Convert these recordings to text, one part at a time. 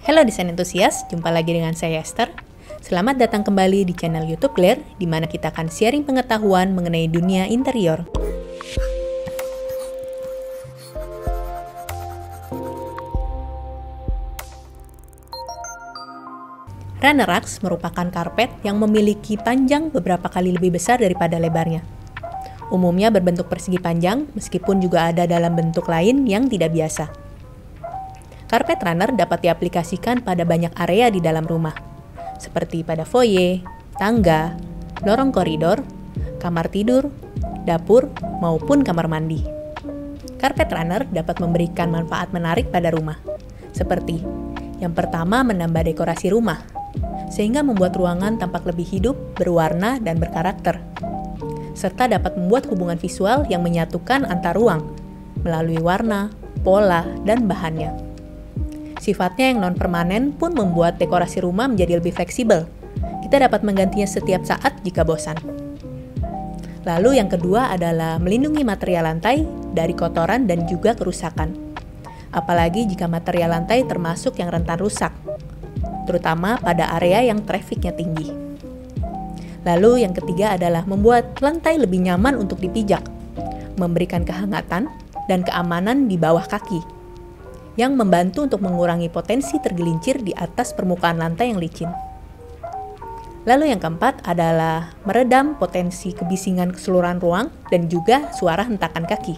Halo desain entusias, jumpa lagi dengan saya Esther. Selamat datang kembali di channel YouTube Glare, di mana kita akan sharing pengetahuan mengenai dunia interior. Runner rugs merupakan karpet yang memiliki panjang beberapa kali lebih besar daripada lebarnya. Umumnya berbentuk persegi panjang, meskipun juga ada dalam bentuk lain yang tidak biasa. Karpet runner dapat diaplikasikan pada banyak area di dalam rumah, seperti pada foyer, tangga, lorong koridor, kamar tidur, dapur, maupun kamar mandi. Karpet runner dapat memberikan manfaat menarik pada rumah, seperti yang pertama menambah dekorasi rumah, sehingga membuat ruangan tampak lebih hidup, berwarna, dan berkarakter, serta dapat membuat hubungan visual yang menyatukan antar ruang melalui warna, pola, dan bahannya. Sifatnya yang non-permanen pun membuat dekorasi rumah menjadi lebih fleksibel. Kita dapat menggantinya setiap saat jika bosan. Lalu yang kedua adalah melindungi material lantai dari kotoran dan juga kerusakan. Apalagi jika material lantai termasuk yang rentan rusak, terutama pada area yang trafiknya tinggi. Lalu yang ketiga adalah membuat lantai lebih nyaman untuk dipijak, memberikan kehangatan dan keamanan di bawah kaki, yang membantu untuk mengurangi potensi tergelincir di atas permukaan lantai yang licin. Lalu yang keempat adalah meredam potensi kebisingan keseluruhan ruang dan juga suara hentakan kaki.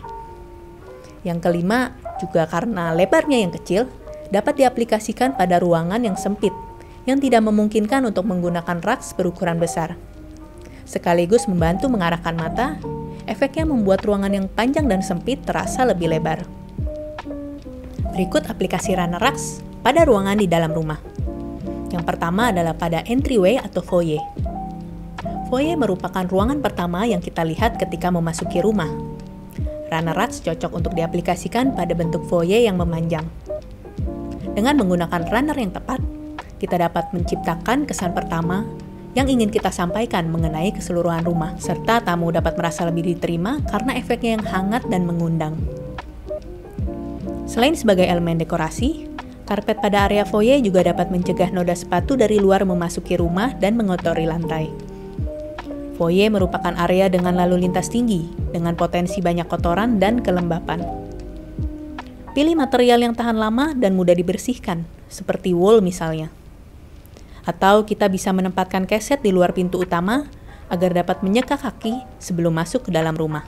Yang kelima, juga karena lebarnya yang kecil, dapat diaplikasikan pada ruangan yang sempit, yang tidak memungkinkan untuk menggunakan rugs berukuran besar. Sekaligus membantu mengarahkan mata, efeknya membuat ruangan yang panjang dan sempit terasa lebih lebar. Berikut aplikasi runner rugs pada ruangan di dalam rumah. Yang pertama adalah pada entryway atau foyer. Foyer merupakan ruangan pertama yang kita lihat ketika memasuki rumah. Runner rugs cocok untuk diaplikasikan pada bentuk foyer yang memanjang. Dengan menggunakan runner yang tepat, kita dapat menciptakan kesan pertama yang ingin kita sampaikan mengenai keseluruhan rumah, serta tamu dapat merasa lebih diterima karena efeknya yang hangat dan mengundang. Selain sebagai elemen dekorasi, karpet pada area foyer juga dapat mencegah noda sepatu dari luar memasuki rumah dan mengotori lantai. Foyer merupakan area dengan lalu lintas tinggi, dengan potensi banyak kotoran dan kelembapan. Pilih material yang tahan lama dan mudah dibersihkan, seperti wool misalnya. Atau kita bisa menempatkan keset di luar pintu utama agar dapat menyeka kaki sebelum masuk ke dalam rumah.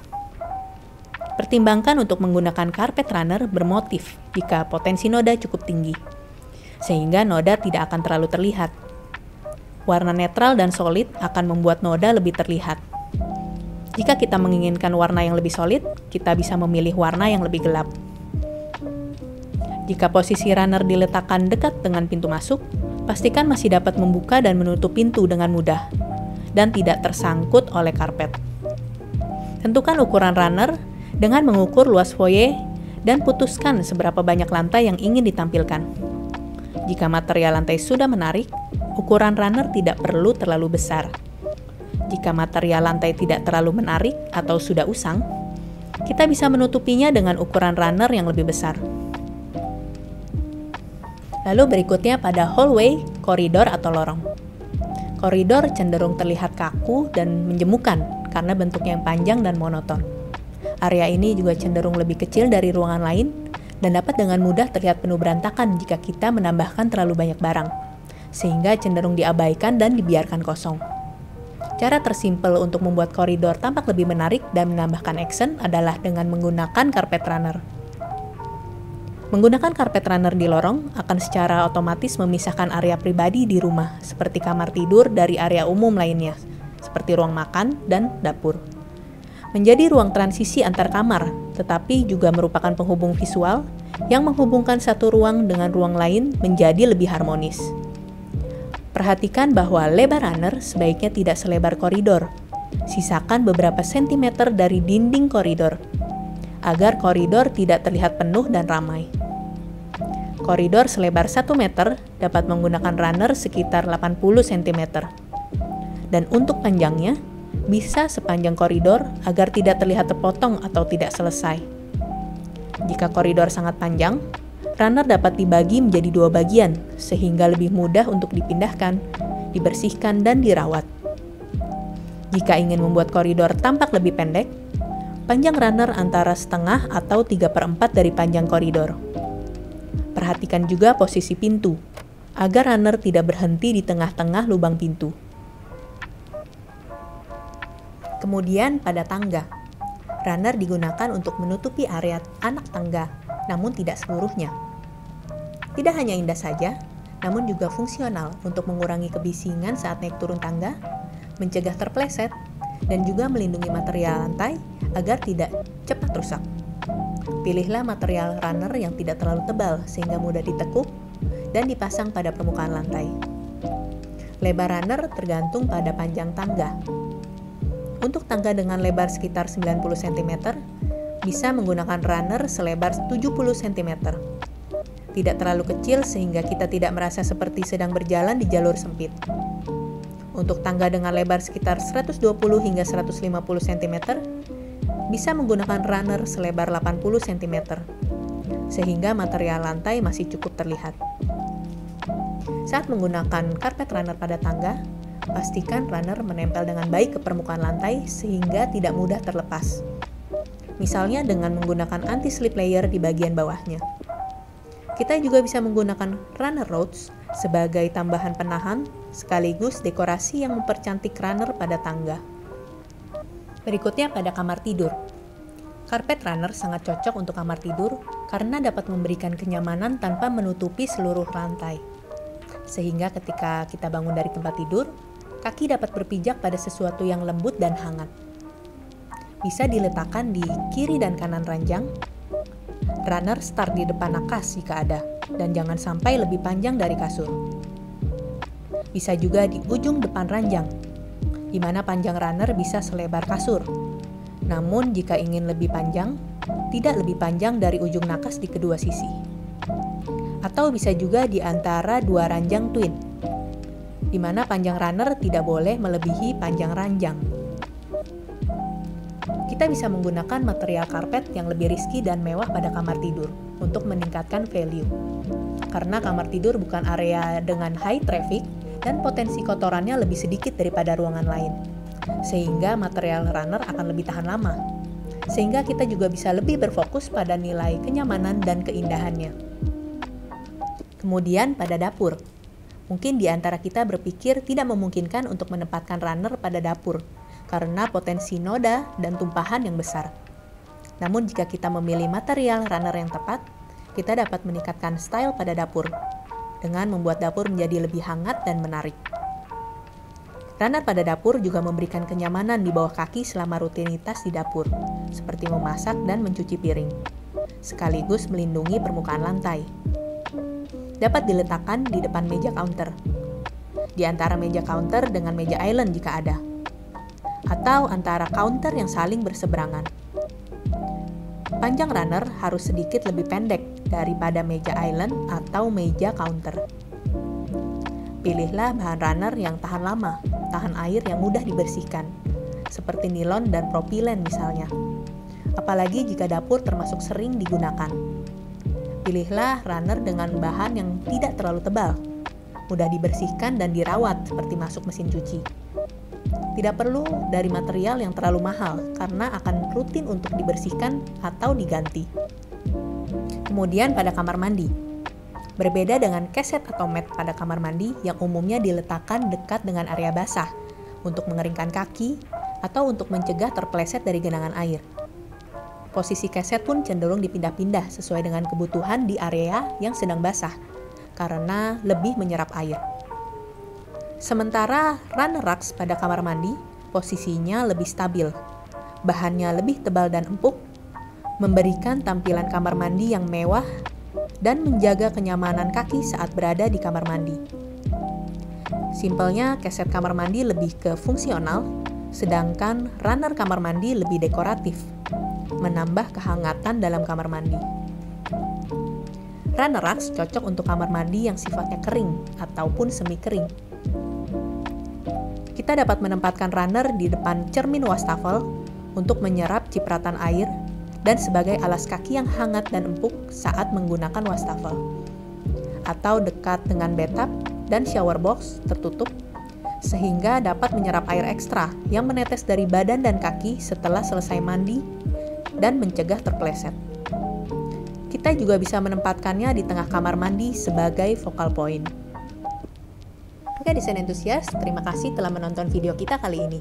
Pertimbangkan untuk menggunakan karpet runner bermotif jika potensi noda cukup tinggi, sehingga noda tidak akan terlalu terlihat. Warna netral dan solid akan membuat noda lebih terlihat. Jika kita menginginkan warna yang lebih solid, kita bisa memilih warna yang lebih gelap. Jika posisi runner diletakkan dekat dengan pintu masuk, pastikan masih dapat membuka dan menutup pintu dengan mudah, dan tidak tersangkut oleh karpet. Tentukan ukuran runner dengan mengukur luas foyer dan putuskan seberapa banyak lantai yang ingin ditampilkan. Jika material lantai sudah menarik, ukuran runner tidak perlu terlalu besar. Jika material lantai tidak terlalu menarik atau sudah usang, kita bisa menutupinya dengan ukuran runner yang lebih besar. Lalu berikutnya pada hallway, koridor atau lorong. Koridor cenderung terlihat kaku dan menjemukan karena bentuknya yang panjang dan monoton. Area ini juga cenderung lebih kecil dari ruangan lain dan dapat dengan mudah terlihat penuh berantakan jika kita menambahkan terlalu banyak barang, sehingga cenderung diabaikan dan dibiarkan kosong. Cara tersimpel untuk membuat koridor tampak lebih menarik dan menambahkan action adalah dengan menggunakan karpet runner. Menggunakan karpet runner di lorong akan secara otomatis memisahkan area pribadi di rumah, seperti kamar tidur dari area umum lainnya, seperti ruang makan dan dapur. Menjadi ruang transisi antar kamar, tetapi juga merupakan penghubung visual yang menghubungkan satu ruang dengan ruang lain menjadi lebih harmonis. Perhatikan bahwa lebar runner sebaiknya tidak selebar koridor. Sisakan beberapa sentimeter dari dinding koridor, agar koridor tidak terlihat penuh dan ramai. Koridor selebar 1 meter dapat menggunakan runner sekitar 80 cm. Dan untuk panjangnya, bisa sepanjang koridor agar tidak terlihat terpotong atau tidak selesai. Jika koridor sangat panjang, runner dapat dibagi menjadi 2 bagian, sehingga lebih mudah untuk dipindahkan, dibersihkan, dan dirawat. Jika ingin membuat koridor tampak lebih pendek, panjang runner antara setengah atau 3/4 dari panjang koridor. Perhatikan juga posisi pintu, agar runner tidak berhenti di tengah-tengah lubang pintu. Kemudian pada tangga, runner digunakan untuk menutupi area anak tangga, namun tidak seluruhnya. Tidak hanya indah saja, namun juga fungsional untuk mengurangi kebisingan saat naik turun tangga, mencegah terpleset, dan juga melindungi material lantai agar tidak cepat rusak. Pilihlah material runner yang tidak terlalu tebal sehingga mudah ditekuk dan dipasang pada permukaan lantai. Lebar runner tergantung pada panjang tangga. Untuk tangga dengan lebar sekitar 90 cm, bisa menggunakan runner selebar 70 cm. Tidak terlalu kecil sehingga kita tidak merasa seperti sedang berjalan di jalur sempit. Untuk tangga dengan lebar sekitar 120 hingga 150 cm, bisa menggunakan runner selebar 80 cm, sehingga material lantai masih cukup terlihat. Saat menggunakan karpet runner pada tangga, pastikan runner menempel dengan baik ke permukaan lantai sehingga tidak mudah terlepas. Misalnya dengan menggunakan anti-slip layer di bagian bawahnya. Kita juga bisa menggunakan runner rods sebagai tambahan penahan sekaligus dekorasi yang mempercantik runner pada tangga. Berikutnya pada kamar tidur. Karpet runner sangat cocok untuk kamar tidur karena dapat memberikan kenyamanan tanpa menutupi seluruh lantai. Sehingga ketika kita bangun dari tempat tidur, kaki dapat berpijak pada sesuatu yang lembut dan hangat. Bisa diletakkan di kiri dan kanan ranjang. Runner start di depan nakas jika ada, dan jangan sampai lebih panjang dari kasur. Bisa juga di ujung depan ranjang, di mana panjang runner bisa selebar kasur. Namun jika ingin lebih panjang, tidak lebih panjang dari ujung nakas di kedua sisi. Atau bisa juga di antara 2 ranjang twin, di mana panjang runner tidak boleh melebihi panjang ranjang. Kita bisa menggunakan material karpet yang lebih rizky dan mewah pada kamar tidur untuk meningkatkan value. Karena kamar tidur bukan area dengan high traffic dan potensi kotorannya lebih sedikit daripada ruangan lain. Sehingga material runner akan lebih tahan lama. Sehingga kita juga bisa lebih berfokus pada nilai kenyamanan dan keindahannya. Kemudian pada dapur. Mungkin di antara kita berpikir tidak memungkinkan untuk menempatkan runner pada dapur karena potensi noda dan tumpahan yang besar. Namun jika kita memilih material runner yang tepat, kita dapat meningkatkan style pada dapur dengan membuat dapur menjadi lebih hangat dan menarik. Runner pada dapur juga memberikan kenyamanan di bawah kaki selama rutinitas di dapur, seperti memasak dan mencuci piring, sekaligus melindungi permukaan lantai. Dapat diletakkan di depan meja counter, di antara meja counter dengan meja island jika ada, atau antara counter yang saling berseberangan. Panjang runner harus sedikit lebih pendek daripada meja island atau meja counter. Pilihlah bahan runner yang tahan lama, tahan air yang mudah dibersihkan, seperti nilon dan propilen misalnya. Apalagi jika dapur termasuk sering digunakan. Pilihlah runner dengan bahan yang tidak terlalu tebal, mudah dibersihkan dan dirawat seperti masuk mesin cuci. Tidak perlu dari material yang terlalu mahal karena akan rutin untuk dibersihkan atau diganti. Kemudian pada kamar mandi. Berbeda dengan keset atau mat pada kamar mandi yang umumnya diletakkan dekat dengan area basah untuk mengeringkan kaki atau untuk mencegah terpeleset dari genangan air. Posisi keset pun cenderung dipindah-pindah sesuai dengan kebutuhan di area yang sedang basah, karena lebih menyerap air. Sementara runner rugs pada kamar mandi, posisinya lebih stabil, bahannya lebih tebal dan empuk, memberikan tampilan kamar mandi yang mewah, dan menjaga kenyamanan kaki saat berada di kamar mandi. Simpelnya, keset kamar mandi lebih ke fungsional, sedangkan runner kamar mandi lebih dekoratif, menambah kehangatan dalam kamar mandi. Runner rugs cocok untuk kamar mandi yang sifatnya kering ataupun semi kering. Kita dapat menempatkan runner di depan cermin wastafel untuk menyerap cipratan air dan sebagai alas kaki yang hangat dan empuk saat menggunakan wastafel. Atau dekat dengan bathtub dan shower box tertutup sehingga dapat menyerap air ekstra yang menetes dari badan dan kaki setelah selesai mandi dan mencegah terpeleset. Kita juga bisa menempatkannya di tengah kamar mandi sebagai focal point. Oke desain entusias, terima kasih telah menonton video kita kali ini.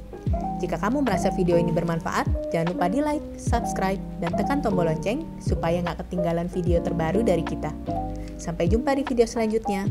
Jika kamu merasa video ini bermanfaat, jangan lupa di like, subscribe, dan tekan tombol lonceng supaya nggak ketinggalan video terbaru dari kita. Sampai jumpa di video selanjutnya.